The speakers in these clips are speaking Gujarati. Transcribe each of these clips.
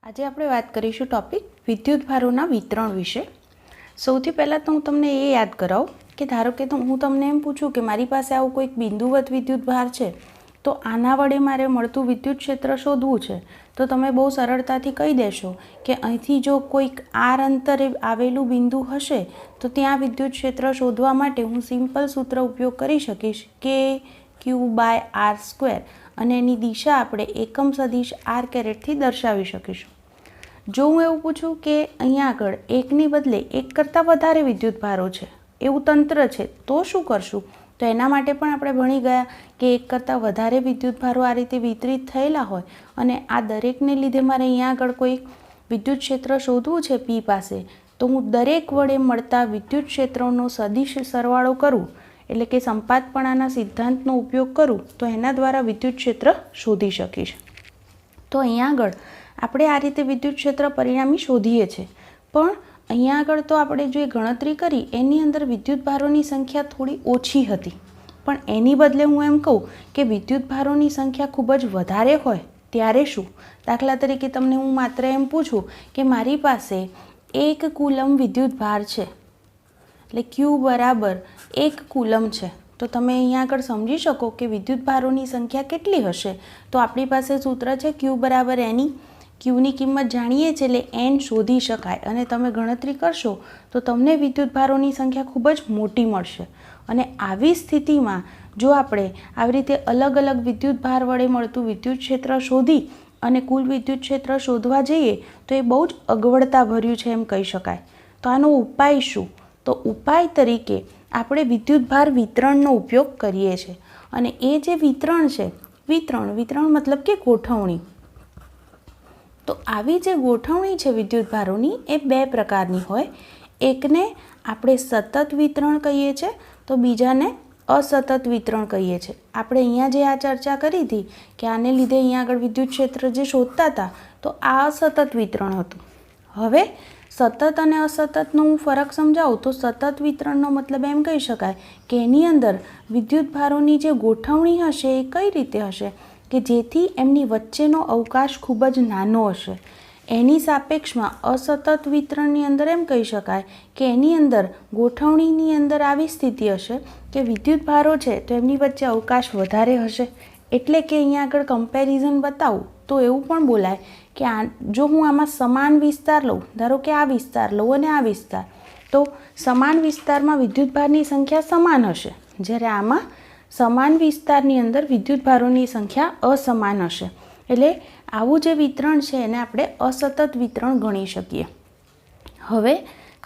આજે આપણે વાત કરીશું ટોપિક વિદ્યુતભારોના વિતરણ વિશે। સૌથી પહેલાં તો હું તમને એ યાદ કરાવું કે ધારો કે હું તમને એમ પૂછું કે મારી પાસે આવું કોઈક બિંદુવત વિદ્યુતભાર છે, તો આના વડે મારે મળતું વિદ્યુત ક્ષેત્ર શોધવું છે, તો તમે બહુ સરળતાથી કહી દેશો કે અહીંથી જો કોઈક આર અંતરે આવેલું બિંદુ હશે તો ત્યાં વિદ્યુત ક્ષેત્ર શોધવા માટે હું સિમ્પલ સૂત્ર ઉપયોગ કરી શકીશ કે Q/r², અને એની દિશા આપણે એકમ સદિશ r કેરેટથી દર્શાવી શકીશું। જો હું એવું પૂછું કે અહીંયા આગળ એકની બદલે એક કરતાં વધારે વિદ્યુતભારો છે એવું તંત્ર છે તો શું કરશું, તો એના માટે પણ આપણે ભણી ગયા કે એક કરતાં વધારે વિદ્યુતભારો આ રીતે વિતરિત થયેલા હોય અને આ દરેકને લીધે મારે અહીંયા આગળ કોઈ વિદ્યુત ક્ષેત્ર શોધવું છે P પાસે, તો હું દરેક વડે મળતા વિદ્યુત ક્ષેત્રોનો સદિશ સરવાળો કરું, એટલે કે સંપાતપણાના સિદ્ધાંતનો ઉપયોગ કરું તો એના દ્વારા વિદ્યુત ક્ષેત્ર શોધી શકીશ। તો અહીંયા આગળ આપણે આ રીતે વિદ્યુત ક્ષેત્ર પરિણામી શોધીએ છીએ, પણ અહીંયા આગળ તો આપણે જે ગણતરી કરી એની અંદર વિદ્યુતભારોની સંખ્યા થોડી ઓછી હતી, પણ એની બદલે હું એમ કહું કે વિદ્યુતભારોની સંખ્યા ખૂબ જ વધારે હોય ત્યારે શું? દાખલા તરીકે તમને હું માત્ર એમ પૂછું કે મારી પાસે 1 કુલમ વિદ્યુતભાર છે, એટલે Q બરાબર 1 કુલમ છે, તો તમે અહીંયા આગળ સમજી શકો કે વિદ્યુતભારોની સંખ્યા કેટલી હશે। તો આપણી પાસે સૂત્ર છે Q બરાબર N। Qની કિંમત જાણીએ છીએ એટલે N શોધી શકાય, અને તમે ગણતરી કરશો તો તમને વિદ્યુતભારોની સંખ્યા ખૂબ જ મોટી મળશે। અને આવી સ્થિતિમાં જો આપણે આવી રીતે અલગ અલગ વિદ્યુતભાર વડે મળતું વિદ્યુત ક્ષેત્ર શોધી અને કુલ વિદ્યુત ક્ષેત્ર શોધવા જઈએ તો એ બહુ જ અગવડતા ભર્યું છે એમ કહી શકાય। તો આનો ઉપાય શું? તો ઉપાય તરીકે આપણે વિદ્યુતભાર વિતરણનો ઉપયોગ કરીએ છીએ, અને એ જે વિતરણ છે, વિતરણ મતલબ કે ગોઠવણી। તો આવી જે ગોઠવણી છે વિદ્યુતભારોની એ બે પ્રકારની હોય, એકને આપણે સતત વિતરણ કહીએ છીએ તો બીજાને અસતત વિતરણ કહીએ છીએ। આપણે અહીંયા જે આ ચર્ચા કરી હતી કે આને લીધે અહીંયા આગળ વિદ્યુત ક્ષેત્ર જે શોધતા હતા તો આ અસતત વિતરણ હતું। હવે સતત અને અસતતનો હું ફરક સમજાવું તો સતત વિતરણનો મતલબ એમ કહી શકાય કે એની અંદર વિદ્યુતભારોની જે ગોઠવણી હશે એ કઈ રીતે હશે કે જેથી એમની વચ્ચેનો અવકાશ ખૂબ જ નાનો હશે। એની સાપેક્ષમાં અસતત વિતરણની અંદર એમ કહી શકાય કે એની અંદર ગોઠવણીની અંદર આવી સ્થિતિ હશે કે વિદ્યુતભારો છે તો એમની વચ્ચે અવકાશ વધારે હશે। એટલે કે અહીંયા આગળ કમ્પેરિઝન બતાવું તો એવું પણ બોલાય કે જો હું આમાં સમાન વિસ્તાર લઉં, ધારો કે આ વિસ્તાર લઉં અને આ વિસ્તાર, તો સમાન વિસ્તારમાં વિદ્યુતભારની સંખ્યા સમાન હશે, જ્યારે આમાં સમાન વિસ્તારની અંદર વિદ્યુતભારોની સંખ્યા અસમાન હશે। એટલે આવું જે વિતરણ છે એને આપણે અસતત વિતરણ ગણી શકીએ। હવે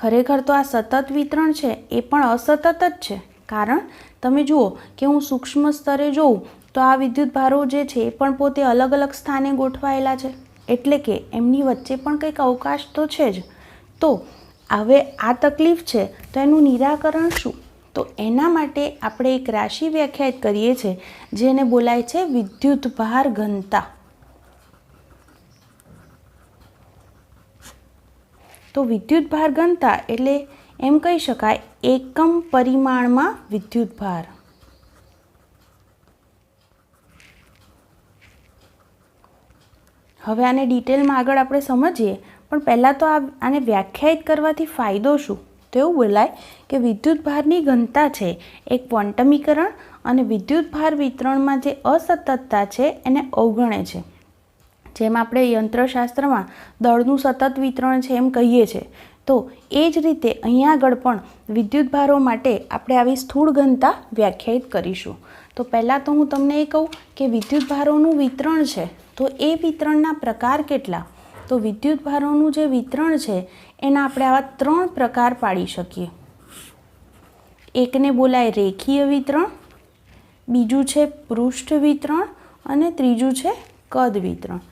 ખરેખર તો આ સતત વિતરણ છે એ પણ અસતત જ છે, કારણ તમે જુઓ કે હું સૂક્ષ્મ સ્તરે જોઉં તો આ વિદ્યુતભારો જે છે એ પણ પોતે અલગ અલગ સ્થાને ગોઠવાયેલા છે, એટલે કે એમની વચ્ચે પણ કંઈક અવકાશ તો છે જ। તો હવે આ તકલીફ છે તો એનું નિરાકરણ શું? તો એના માટે આપણે એક રાશિ વ્યાખ્યાયિત કરીએ છીએ જેને બોલાય છે વિદ્યુતભાર ઘનતા। તો વિદ્યુતભાર ઘનતા એટલે એમ કહી શકાય એકમ પરિમાણમાં વિદ્યુતભાર। હવે આને ડિટેલમાં આગળ આપણે સમજીએ, પણ પહેલાં તો આને વ્યાખ્યાયિત કરવાથી ફાયદો શું? તો એવું બોલાય કે વિદ્યુતભારની ઘનતા છે એક ક્વોન્ટમીકરણ અને વિદ્યુતભાર વિતરણમાં જે અસતતતા છે એને અવગણે છે। જેમ આપણે યંત્રશાસ્ત્રમાં દળનું સતત વિતરણ છે એમ કહીએ છીએ, તો એ જ રીતે અહીંયા આગળ પણ વિદ્યુતભારો માટે આપણે આવી સ્થૂળ ઘનતા વ્યાખ્યાયિત કરીશું। તો પહેલાં તો હું તમને એ કહું કે વિદ્યુતભારોનું વિતરણ છે તો એ વિતરણના પ્રકાર કેટલા? તો વિદ્યુતભારોનું જે વિતરણ છે એના આપણે આવા 3 પ્રકાર પાડી શકીએ। એકને બોલાય રેખીય વિતરણ, બીજું છે પૃષ્ઠ વિતરણ અને ત્રીજું છે કદ વિતરણ।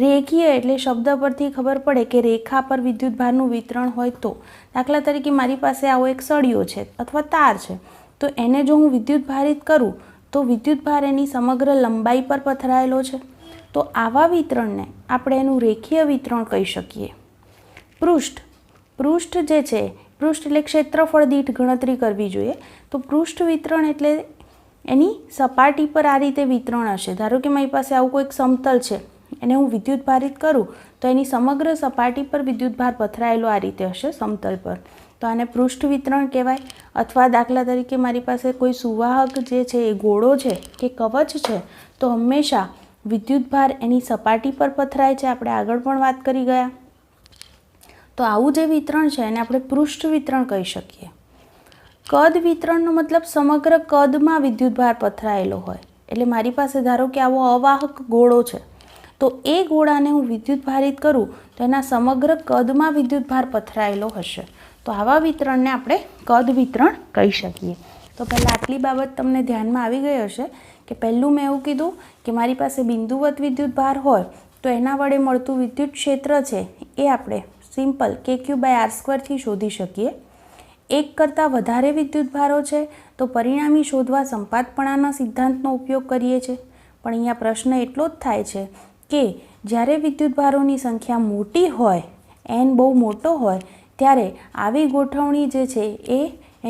રેખીય એટલે શબ્દ પરથી ખબર પડે કે રેખા પર વિદ્યુતભારનું વિતરણ હોય, તો દાખલા તરીકે મારી પાસે આવો એક સળિયો છે અથવા તાર છે, તો એને જો હું વિદ્યુતભારિત કરું તો વિદ્યુતભાર એની સમગ્ર લંબાઈ પર પથરાયેલો છે, તો આવા વિતરણને આપણે એનું રેખીય વિતરણ કહી શકીએ। પૃષ્ઠ જે છે, પૃષ્ઠ એટલે ક્ષેત્રફળ દીઠ ગણતરી કરવી જોઈએ, તો પૃષ્ઠ વિતરણ એટલે એની સપાટી પર આ રીતે વિતરણ હશે। ધારો કે મારી પાસે આવું કોઈક સમતલ છે, એને હું વિદ્યુતભારિત કરું તો એની સમગ્ર સપાટી પર વિદ્યુતભાર પથરાયેલો આ રીતે હશે સમતલ પર, તો આને પૃષ્ઠ વિતરણ કહેવાય. અથવા દાખલા તરીકે મારી પાસે કોઈ સુવાહક જે છે એ ગોળો છે કે કવચ છે, તો હંમેશા વિદ્યુતભાર એની સપાટી પર પથરાય છે. આપણે આગળ પણ વાત કરી ગયા. તો આવું જે વિતરણ છે એને આપણે પૃષ્ઠ વિતરણ કહી શકીએ. કદ વિતરણનો મતલબ સમગ્ર કદમાં વિદ્યુતભાર પથરાયેલો હોય. એટલે મારી પાસે ધારો કે આવો અવાહક ગોળો છે, તો એ ગોળાને હું વિદ્યુતભારિત કરું તો એના સમગ્ર કદમાં વિદ્યુતભાર પથરાયેલો હશે. તો આવા વિતરણને આપણે કદ વિતરણ કહી શકીએ. તો પહેલાં આટલી બાબત તમને ધ્યાનમાં આવી ગઈ હશે કે પહેલું મેં એવું કીધું કે મારી પાસે બિંદુવત વિદ્યુતભાર હોય તો એના વડે મળતું વિદ્યુત ક્ષેત્ર છે એ આપણે સિમ્પલ KQ/R² થી શોધી શકીએ. એક કરતાં વધારે વિદ્યુતભારો છે તો પરિણામી શોધવા સંપાતપણાના સિદ્ધાંતનો ઉપયોગ કરીએ છીએ. પણ અહીંયા પ્રશ્ન એટલો જ થાય છે કે જ્યારે વિદ્યુતભારોની સંખ્યા મોટી હોય, n બહુ મોટો હોય, ત્યારે આવી ગોઠવણી જે છે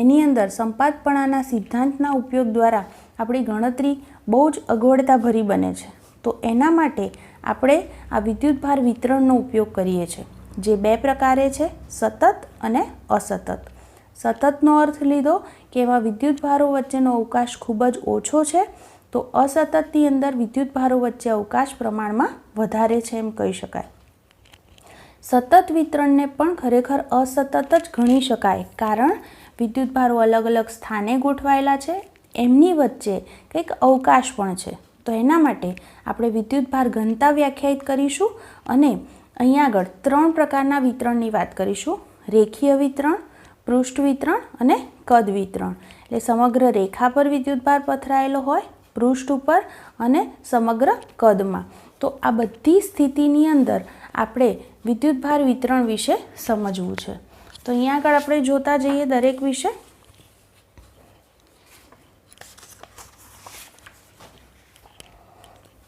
એની અંદર સંપાતપણાના સિદ્ધાંતના ઉપયોગ દ્વારા આપણી ગણતરી બહુ જ અગવડતાભરી બને છે. તો એના માટે આપણે આ વિદ્યુતભાર વિતરણનો ઉપયોગ કરીએ છીએ, જે બે પ્રકારે છે, સતત અને અસતત. સતતનો અર્થ લીધો કે એમાં વિદ્યુતભારો વચ્ચેનો અવકાશ ખૂબ જ ઓછો છે, તો અસતતની અંદર વિદ્યુતભારો વચ્ચે અવકાશ પ્રમાણમાં વધારે છે એમ કહી શકાય. સતત વિતરણને પણ ખરેખર અસતત જ ગણી શકાય, કારણ વિદ્યુતભારો અલગ અલગ સ્થાને ગોઠવાયેલા છે, એમની વચ્ચે કંઈક અવકાશ પણ છે. તો એના માટે આપણે વિદ્યુતભાર ઘનતા વ્યાખ્યાયિત કરીશું અને અહીંયા આગળ 3 પ્રકારના વિતરણની વાત કરીશું: રેખીય વિતરણ, પૃષ્ઠ વિતરણ અને કદ વિતરણ. એટલે સમગ્ર રેખા પર વિદ્યુતભાર પથરાયેલો હોય, પૃષ્ઠ ઉપર અને સમગ્ર કદમાં. તો આ બધી સ્થિતિની અંદર આપણે વિદ્યુતભાર વિતરણ વિશે સમજવું છે. તો અહીંયા આગળ આપણે જોતા જઈએ દરેક વિશે.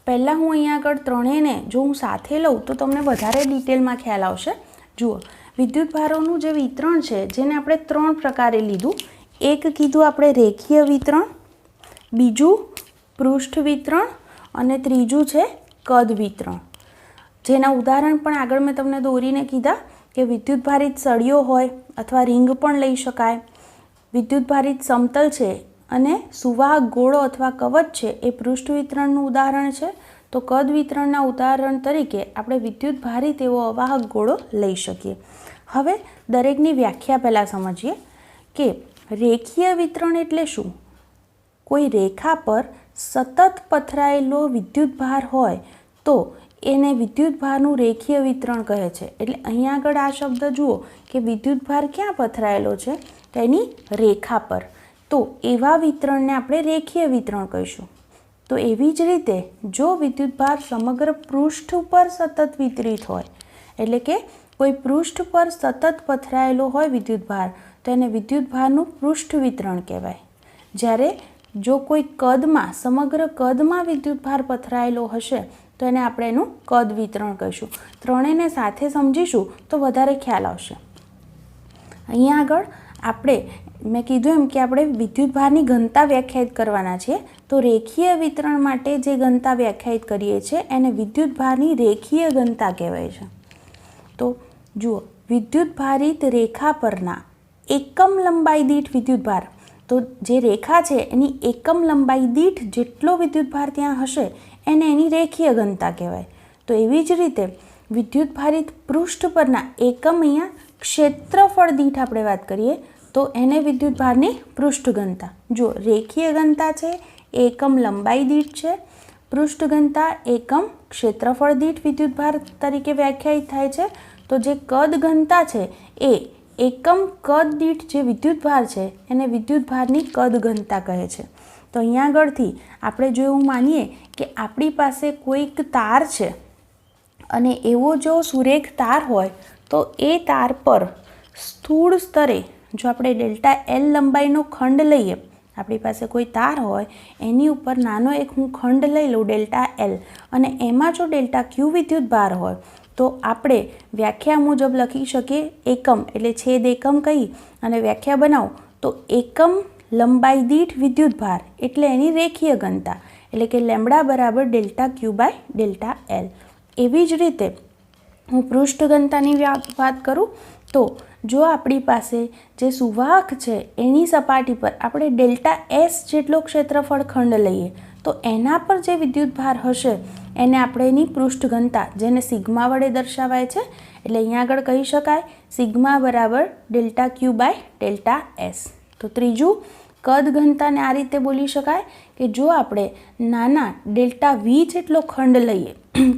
પહેલાં હું અહીંયા આગળ ત્રણેયને જો હું સાથે લઉં તો તમને વધારે ડિટેલમાં ખ્યાલ આવશે. જુઓ, વિદ્યુતભારોનું જે વિતરણ છે જેને આપણે 3 પ્રકારે લીધું. એક કીધું આપણે રેખીય વિતરણ, બીજું પૃષ્ઠ વિતરણ અને ત્રીજું છે કદ વિતરણ. જેના ઉદાહરણ પણ આગળ મેં તમને દોરીને કીધા કે વિદ્યુતભારિત સળિયો હોય અથવા રિંગ પણ લઈ શકાય. વિદ્યુતભારિત સમતલ છે અને સુવાહક ગોળો અથવા કવચ છે એ પૃષ્ઠ વિતરણનું ઉદાહરણ છે. તો કદ વિતરણના ઉદાહરણ તરીકે આપણે વિદ્યુતભારિત એવો અવાહક ગોળો લઈ શકીએ. હવે દરેકની વ્યાખ્યા પહેલાં સમજીએ કે રેખીય વિતરણ એટલે શું. કોઈ રેખા પર સતત પથરાયેલો વિદ્યુતભાર હોય તો એને વિદ્યુતભારનું રેખીય વિતરણ કહે છે. એટલે અહીંયા આગળ આ શબ્દ જુઓ કે વિદ્યુતભાર ક્યાં પથરાયેલો છે, તો એની રેખા પર. તો એવા વિતરણને આપણે રેખીય વિતરણ કહીશું. તો એવી જ રીતે જો વિદ્યુતભાર સમગ્ર પૃષ્ઠ ઉપર સતત વિતરિત હોય, એટલે કે કોઈ પૃષ્ઠ પર સતત પથરાયેલો હોય વિદ્યુતભાર, તો એને વિદ્યુતભારનું પૃષ્ઠ વિતરણ કહેવાય. જ્યારે જો કોઈ કદમાં સમગ્ર કદમાં વિદ્યુતભાર પથરાયેલો હશે તો એને આપણે એનું કદ વિતરણ કહીશું. ત્રણેયને સાથે સમજીશું તો વધારે ખ્યાલ આવશે. અહીંયા આગળ આપણે મેં કીધું એમ કે આપણે વિદ્યુતભારની ઘનતા વ્યાખ્યાયિત કરવાના છીએ. તો રેખીય વિતરણ માટે જે ઘનતા વ્યાખ્યાયિત કરીએ છીએ એને વિદ્યુતભારની રેખીય ઘનતા કહેવાય છે. તો જુઓ, વિદ્યુતભારિત રેખા પરના એકમ લંબાઈ દીઠ વિદ્યુતભાર, તો જે રેખા છે એની એકમ લંબાઈ દીઠ જેટલો વિદ્યુતભાર ત્યાં હશે એને એની રેખીય ઘનતા કહેવાય. તો એવી જ રીતે વિદ્યુતભારિત પૃષ્ઠ પરના એકમ, અહીંયા ક્ષેત્રફળ દીઠ આપણે વાત કરીએ તો એને વિદ્યુતભારની પૃષ્ઠ ઘનતા. જો રેખીય ઘનતા છે એકમ લંબાઈ દીઠ છે, પૃષ્ઠ ઘનતા એકમ ક્ષેત્રફળ દીઠ વિદ્યુતભાર તરીકે વ્યાખ્યાયિત થાય છે. તો જે કદ ઘનતા છે એ એકમ કદ દીઠ જે વિદ્યુતભાર છે એને વિદ્યુતભારની કદ ઘનતા કહે છે. તો અહીંયા આગળથી આપણે જો એવું માનીએ કે આપણી પાસે કોઈક તાર છે અને એવો જો સુરેખ તાર હોય તો એ તાર પર સ્થૂળ સ્તરે જો આપણે Δl લંબાઈનો ખંડ લઈએ, આપણી પાસે કોઈ તાર હોય એની ઉપર નાનો એક હું ખંડ લઈ લઉં Δl, અને એમાં જો Δq વિદ્યુતભાર હોય તો આપણે વ્યાખ્યા મુજબ લખી શકીએ એકમ એટલે છેદ એકમ કહી અને વ્યાખ્યા બનાવો તો એકમ લંબાઈ દીઠ વિદ્યુતભાર એટલે એની રેખીય ઘનતા, એટલે કે લેમ્બડા બરાબર Δq/Δl. એવી જ રીતે હું પૃષ્ઠ ઘનતાની વાત કરું તો જો આપણી પાસે જે સુવાહક છે એની સપાટી પર આપણે ડેલ્ટા એસ જેટલો ક્ષેત્રફળ ખંડ લઈએ તો એના પર જે વિદ્યુતભાર હશે એને આપણે એની પૃષ્ઠ ઘનતા, જેને સિગ્મા વડે દર્શાવાય છે, એટલે અહીંયા આગળ કહી શકાય સિગ્મા બરાબર delta Q by delta S. તો ત્રીજું, કદ ઘનતાને આ રીતે બોલી શકાય કે જો આપણે નાના ડેલ્ટા વી જેટલો ખંડ લઈએ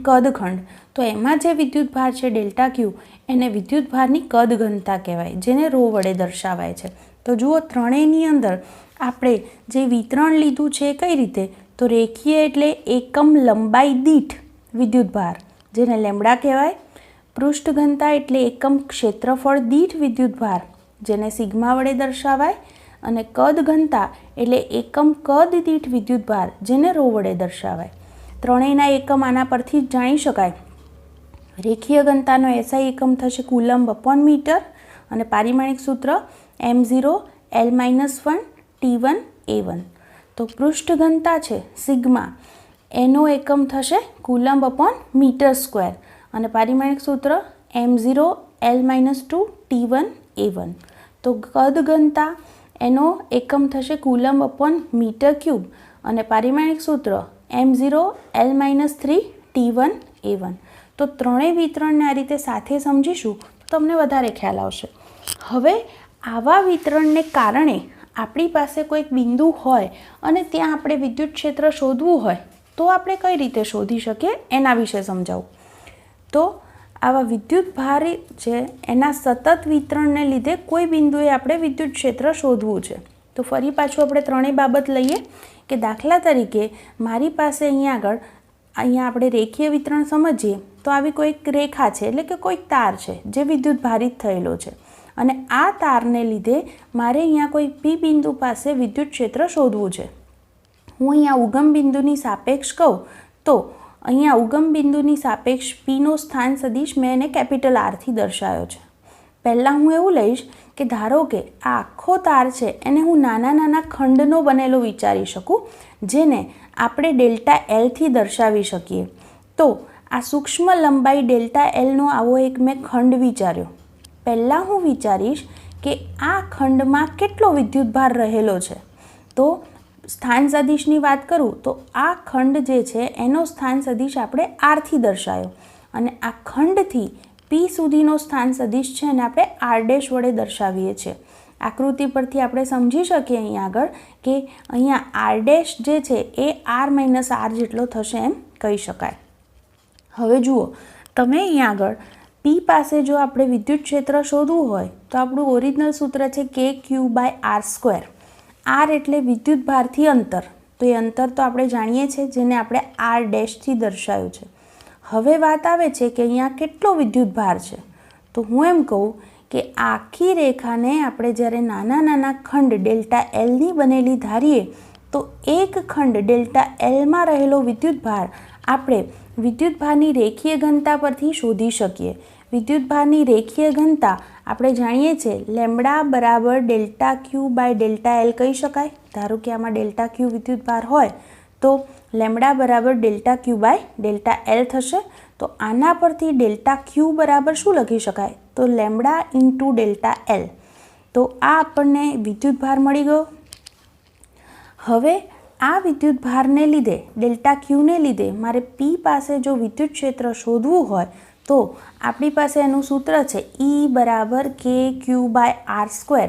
કદ ખંડ, તો એમાં જે વિદ્યુતભાર છે ડેલ્ટા ક્યુ એને વિદ્યુતભારની કદ ઘનતા કહેવાય, જેને રો વડે દર્શાવાય છે. તો જુઓ, ત્રણેયની અંદર આપણે જે વિતરણ લીધું છે એ કઈ રીતે, તો રેખીય એટલે એકમ લંબાઈ દીઠ વિદ્યુતભાર, જેને લેમ્બડા કહેવાય. પૃષ્ઠ ઘનતા એટલે એકમ ક્ષેત્રફળ દીઠ વિદ્યુતભાર, જેને સિગ્મા વડે દર્શાવાય. અને કદ ઘનતા એટલે એકમ કદ દીઠ વિદ્યુતભાર, જેને રો વડે દર્શાવાય. ત્રણેયના એકમ આના પરથી જ જાણી શકાય. રેખીય ઘનતાનો એસઆઈ એકમ થશે કુલમ્બ અપોન મીટર અને પારિમાણિક સૂત્ર m0 L-1 T1 A1. તો પૃષ્ઠ ઘનતા છે સિગ્મા, એનો એકમ થશે કુલમ્બ અપોન મીટર સ્ક્વેર અને પારિમાણિક સૂત્ર m0 L-2 T1 A1. તો કદ ઘનતા એનો એકમ થશે કુલમ્બ અપોન મીટર ક્યુબ અને પારિમાણિક સૂત્ર m0 L-3 T1 A1. તો ત્રણેય વિતરણને આ રીતે સાથે સમજીશું તો તમને વધારે ખ્યાલ આવશે. હવે આવા વિતરણને કારણે આપણી પાસે કોઈક બિંદુ હોય અને ત્યાં આપણે વિદ્યુત ક્ષેત્ર શોધવું હોય તો આપણે કઈ રીતે શોધી શકીએ એના વિશે સમજાવું. તો આવા વિદ્યુતભાર છે એના સતત વિતરણને લીધે કોઈ બિંદુએ આપણે વિદ્યુત ક્ષેત્ર શોધવું છે. તો ફરી પાછું આપણે ત્રણેય બાબત લઈએ કે દાખલા તરીકે મારી પાસે અહીંયા આપણે રેખીય વિતરણ સમજીએ તો આવી કોઈક રેખા છે, એટલે કે કોઈક તાર છે જે વિદ્યુત ભારિત થયેલો છે અને આ તારને લીધે મારે અહીંયા કોઈ પી બિંદુ પાસે વિદ્યુત ક્ષેત્ર શોધવું છે. હું અહીંયા ઉગમ બિંદુની સાપેક્ષ કહું તો અહીંયા ઉગમ બિંદુની સાપેક્ષ પીનો સ્થાન સદિશ મેં એને કેપિટલ આરથી દર્શાવ્યો છે. પહેલાં હું એવું લઈશ કે ધારો કે આ આખો તાર છે એને હું નાના નાના ખંડનો બનેલો વિચારી શકું, જેને આપણે ડેલ્ટા એલથી દર્શાવી શકીએ. તો આ સૂક્ષ્મ લંબાઈ ડેલ્ટા એલનો આવો એક મેં ખંડ વિચાર્યો. પહેલાં હું વિચારીશ કે આ ખંડમાં કેટલો વિદ્યુતભાર રહેલો છે. તો સ્થાન સદિશની વાત કરું તો આ ખંડ જે છે એનો સ્થાન સદિશ આપણે આરથી દર્શાવ્યો અને આ ખંડથી પી સુધીનો સ્થાન સદિશ છે અને આપણે આર ડેશ વડે દર્શાવીએ છીએ. આકૃતિ પરથી આપણે સમજી શકીએ અહીંયા આગળ કે અહીંયા આર ડેશ જે છે એ આર માઇનસ આર જેટલો થશે એમ કહી શકાય. હવે જુઓ, તમે અહીંયા આગળ પી પાસે જો આપણે વિદ્યુત ક્ષેત્ર શોધવું હોય તો આપણું ઓરિજિનલ સૂત્ર છે કે ક્યુ બાય આર સ્ક્વેર. આર એટલે વિદ્યુતભારથી અંતર, તો એ અંતર તો આપણે જાણીએ છીએ, જેને આપણે આર ડેશથી દર્શાવ્યું છે. હવે વાત આવે છે કે અહીંયા કેટલો વિદ્યુતભાર છે. તો હું એમ કહું કે આખી રેખાને આપણે જ્યારે નાના નાના ખંડ ડેલ્ટા એલની બનેલી ધારીએ તો એક ખંડ ડેલ્ટા એલમાં રહેલો વિદ્યુતભાર આપણે વિદ્યુતભારની રેખીય ઘનતા પરથી શોધી શકીએ. વિદ્યુતભારની રેખીય ઘનતા આપણે જાણીએ છીએ લેમ્બડા બરાબર delta Q by delta L કહી શકાય. ધારો કે આમાં ડેલ્ટા ક્યુ વિદ્યુતભાર હોય તો લેમ્બડા બરાબર delta Q by delta L થશે. તો આના પરથી ડેલ્ટા ક્યુ બરાબર શું લખી શકાય, તો લેમ્બડા ઇન્ટુ ડેલ્ટા એલ. તો આ આપણને વિદ્યુતભાર મળી ગયો. હવે આ વિદ્યુતભારને લીધે ડેલ્ટા ક્યુને લીધે મારે પી પાસે જો વિદ્યુત ક્ષેત્ર શોધવું હોય તો આપણી પાસે એનું સૂત્ર છે E બરાબર કે ક્યુ બાય આર સ્ક્વેર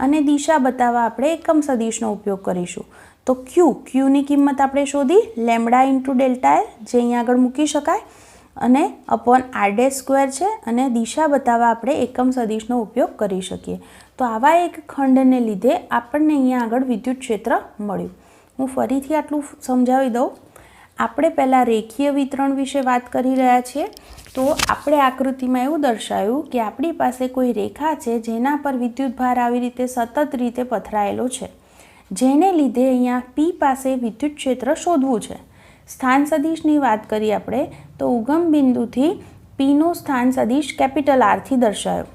અને દિશા બતાવવા આપણે એકમ સદિશનો ઉપયોગ કરીશું. તો ક્યુની કિંમત આપણે શોધી લેમ્બડા ઇન્ટુ ડેલ્ટા એલ, જે અહીંયા આગળ મૂકી શકાય, અને અપોન આર ડેશ સ્ક્વેર છે અને દિશા બતાવવા આપણે એકમ સદિશનો ઉપયોગ કરી શકીએ. તો આવા એક ખંડને લીધે આપણને અહીંયા આગળ વિદ્યુત ક્ષેત્ર મળ્યું. હું ફરીથી આટલું સમજાવી દઉં. આપણે પહેલાં રેખીય વિતરણ વિશે વાત કરી રહ્યા છીએ. તો આપણે આકૃતિમાં એવું દર્શાવ્યું કે આપણી પાસે કોઈ રેખા છે જેના પર વિદ્યુતભાર આવી રીતે સતત રીતે પથરાયેલો છે, જેને લીધે અહીંયા પી પાસે વિદ્યુત ક્ષેત્ર શોધવું છે. સ્થાન સદિશની વાત કરીએ આપણે તો ઉગમ બિંદુથી પીનો સ્થાન સદિશ કેપિટલ આરથી દર્શાવ્યો.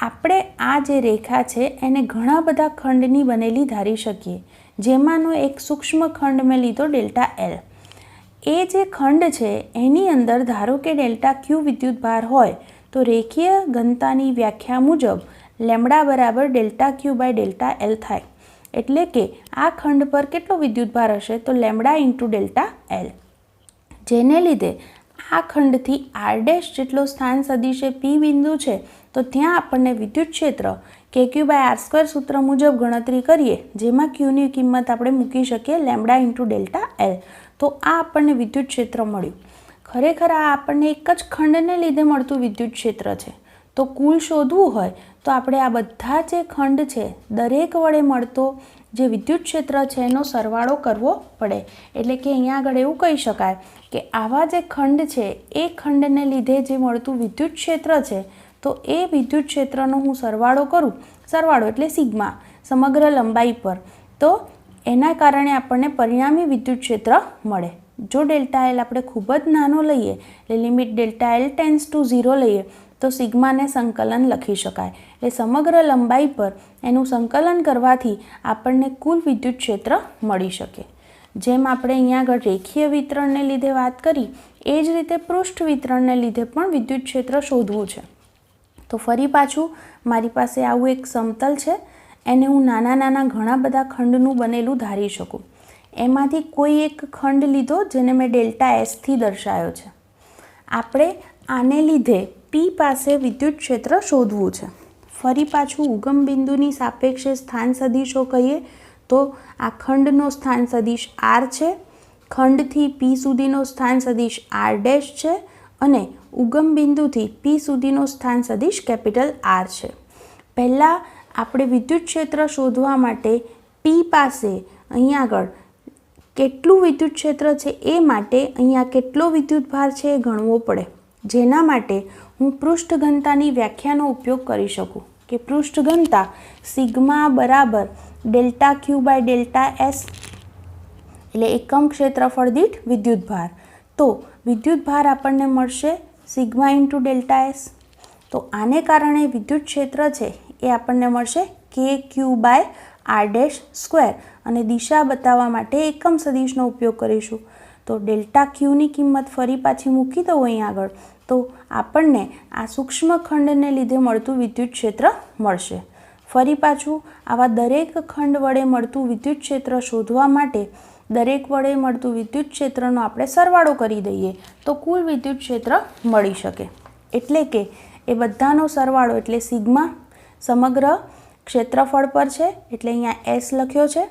આપણે આ જે રેખા છે એને ઘણા બધા ખંડની બનેલી ધારી શકીએ, જેમાંનો એક સૂક્ષ્મ ખંડ મેં લીધો ડેલ્ટા એલ. એ જે ખંડ છે એની અંદર ધારો કે ડેલ્ટા ક્યુ વિદ્યુતભાર હોય તો રેખીય ઘનતાની વ્યાખ્યા મુજબ લેમ્બડા બરાબર delta Q by delta L થાય. એટલે કે આ ખંડ પર કેટલો વિદ્યુતભાર હશે તો લેમ્બડા ઇન્ટુ ડેલ્ટા એલ, જેને લીધે આ ખંડથી આર ડેશ જેટલો સ્થાન સદિશ પી બિંદુ છે તો ત્યાં આપણને વિદ્યુત ક્ષેત્ર કે ક્યુ બાય આર સ્ક્વેર સૂત્ર મુજબ ગણતરી કરીએ, જેમાં ક્યુની કિંમત આપણે મૂકી શકીએ લેમ્બડા ઇન્ટુ ડેલ્ટા એલ. તો આ આપણને વિદ્યુત ક્ષેત્ર મળ્યું. ખરેખર આ આપણને એક જ ખંડને લીધે મળતું વિદ્યુત ક્ષેત્ર છે. તો કુલ શોધવું હોય તો આપણે આ બધા જે ખંડ છે દરેક વડે મળતો જે વિદ્યુત ક્ષેત્ર છે એનો સરવાળો કરવો પડે. એટલે કે અહીંયા આગળ એવું કહી શકાય કે આવા જે ખંડ છે એ ખંડને લીધે જે મળતું વિદ્યુત ક્ષેત્ર છે તો એ વિદ્યુત ક્ષેત્રનો હું સરવાળો કરું, સરવાળો એટલે સિગ્મા સમગ્ર લંબાઈ પર, તો એના કારણે આપણને પરિણામી વિદ્યુત ક્ષેત્ર મળે. જો ડેલ્ટા એલ આપણે ખૂબ જ નાનો લઈએ એટલે limit delta L tense to 0 લઈએ તો સિગ્માને સંકલન લખી શકાય. એટલે સમગ્ર લંબાઈ પર એનું સંકલન કરવાથી આપણને કુલ વિદ્યુત ક્ષેત્ર મળી શકે. જેમ આપણે અહીંયા આગળ રેખીય વિતરણને લીધે વાત કરી એ જ રીતે પૃષ્ઠ વિતરણને લીધે પણ વિદ્યુત ક્ષેત્ર શોધવું છે. તો ફરી પાછું મારી પાસે આવું એક સમતલ છે, એને હું નાના નાના ઘણા બધા ખંડનું બનેલું ધારી શકું. એમાંથી કોઈ એક ખંડ લીધો જેને મેં ડેલ્ટા એસથી દર્શાવ્યો છે. આપણે આને લીધે પી પાસે વિદ્યુત ક્ષેત્ર શોધવું છે. ફરી પાછું ઉગમ બિંદુની સાપેક્ષે સ્થાન સદિશો કહીએ તો આ ખંડનો સ્થાન સદિશ આર છે, ખંડથી પી સુધીનો સ્થાન સદિશ આર ડેશ છે અને ઉગમ બિંદુથી પી સુધીનો સ્થાન સદિશ કેપિટલ આર છે. પહેલાં આપણે વિદ્યુત ક્ષેત્ર શોધવા માટે પી પાસે અહીંયા આગળ કેટલું વિદ્યુત ક્ષેત્ર છે એ માટે અહીંયા કેટલો વિદ્યુતભાર છે એ ગણવો પડે, જેના માટે હું પૃષ્ઠ ઘનતાની વ્યાખ્યાનો ઉપયોગ કરી શકું કે પૃષ્ઠ ઘનતા સિગ્મા બરાબર delta Q by delta S, એટલે એકમ ક્ષેત્રફળ દીઠ વિદ્યુતભાર. તો વિદ્યુતભાર આપણને મળશે સિગ્મા ઇન્ટુ ડેલ્ટા એસ. તો આને કારણે વિદ્યુત ક્ષેત્ર છે એ આપણને મળશે કે ક્યુ બાય આર ડેશ સ્ક્વેર, અને દિશા બતાવવા માટે એકમ સદિશનો ઉપયોગ કરીશું. તો ડેલ્ટા ક્યુની કિંમત ફરી પાછી મૂકી દઉં અહીં આગળ તો આપણને આ સૂક્ષ્મ ખંડને લીધે મળતું વિદ્યુત ક્ષેત્ર મળશે. ફરી પાછું આવા દરેક ખંડ વડે મળતું વિદ્યુત ક્ષેત્ર શોધવા માટે દરેક વડે મળતું વિદ્યુત ક્ષેત્રનો આપણે સરવાળો કરી દઈએ તો કુલ વિદ્યુત ક્ષેત્ર મળી શકે. એટલે કે એ બધાનો સરવાળો એટલે સિગ્મા સમગ્ર ક્ષેત્રફળ પર છે એટલે અહીંયા એસ લખ્યો છે.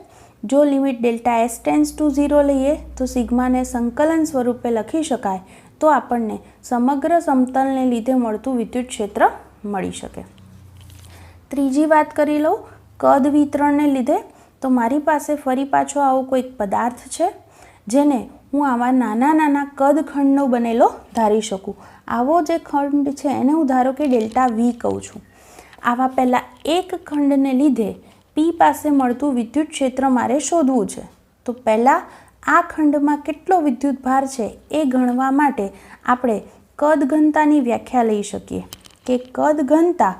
જો limit delta S tense to 0 લઈએ તો સિગ્માને સંકલન સ્વરૂપે લખી શકાય, તો આપણને સમગ્ર સમતલને લીધે મળતું વિદ્યુત ક્ષેત્ર મળી શકે. ત્રીજી વાત કરી લઉં કદ વિતરણને લીધે. તો મારી પાસે ફરી પાછો આવો કોઈક પદાર્થ છે જેને હું આવા નાના નાના કદ ખંડનો બનેલો ધારી શકું. આવો જે ખંડ છે એને હું ધારો કે ડેલ્ટા વી કહું છું. આવા પહેલાં એક ખંડને લીધે પી પાસે મળતું વિદ્યુત ક્ષેત્ર મારે શોધવું છે. તો પહેલાં આ ખંડમાં કેટલો વિદ્યુતભાર છે એ ગણવા માટે આપણે કદ ઘનતાની વ્યાખ્યા લઈ શકીએ કે કદ ઘનતા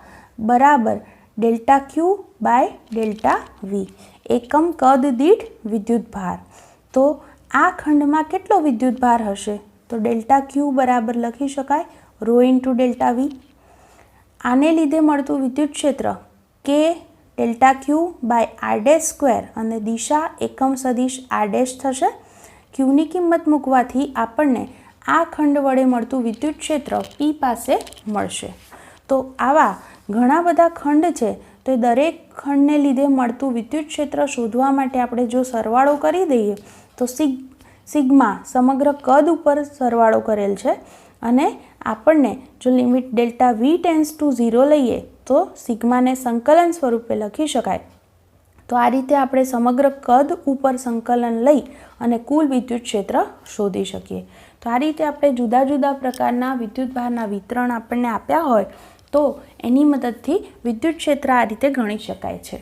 બરાબર delta Q by delta V, એકમ કદ દીઠ વિદ્યુતભાર. તો આ ખંડમાં કેટલો વિદ્યુતભાર હશે તો ડેલ્ટા ક્યુ બરાબર લખી શકાય રો ઇન્ટુ ડેલ્ટા વી. આને લીધે મળતું વિદ્યુત ક્ષેત્ર કે delta Q by R dash square અને દિશા એકમ સદિશ આર ડેશ થશે. ક્યુની કિંમત મૂકવાથી આપણને આ ખંડ વડે મળતું વિદ્યુત ક્ષેત્ર પી પાસે મળશે. તો આવા ઘણા બધા ખંડ છે તો એ દરેક ખંડને લીધે મળતું વિદ્યુત ક્ષેત્ર શોધવા માટે આપણે જો સરવાળો કરી દઈએ તો સિગ્મા સમગ્ર કદ ઉપર સરવાળો કરેલ છે અને આપણને જો limit delta V tends to 0 લઈએ તો સિગ્માને સંકલન સ્વરૂપે લખી શકાય. તો આ રીતે આપણે સમગ્ર કદ ઉપર સંકલન લઈ અને કુલ વિદ્યુત ક્ષેત્ર શોધી શકીએ. તો આ રીતે આપણે જુદા જુદા પ્રકારના વિદ્યુતભારના વિતરણ આપણને આપ્યા હોય તો એની મદદથી વિદ્યુત ક્ષેત્ર આ રીતે ગણી શકાય છે.